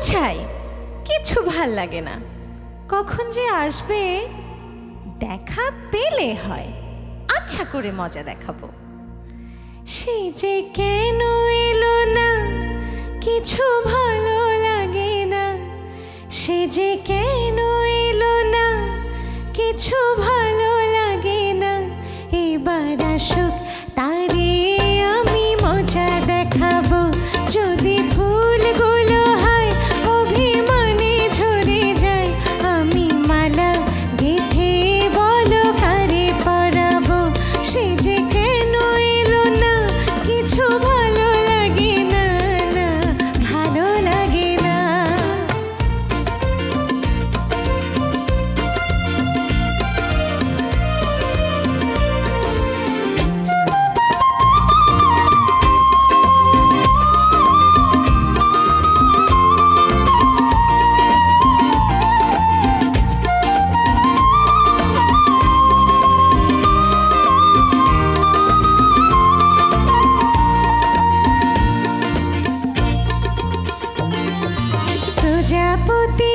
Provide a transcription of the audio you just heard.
ছাই, কিছু ভাল লাগে না। কখন যে আসবে দেখা পেলে হয়, আচ্ছা করে মজা দেখাবো। সে যে কেন এলো না, কিছু ভালো লাগে না। সে যে কেন এলো না, কিছু ভালো লাগে না। এবার আসুক তারে আমি মজা দেখাবো। যদি ফুলগুলো হয় অভিমানে ঝরে যায়, আমি মালা গেঁথে বলো কারে পরাবো। সে যে কেন এলো না, কিছু ভালো লাগে না, না ভালো লাগে না। প্রজাপতি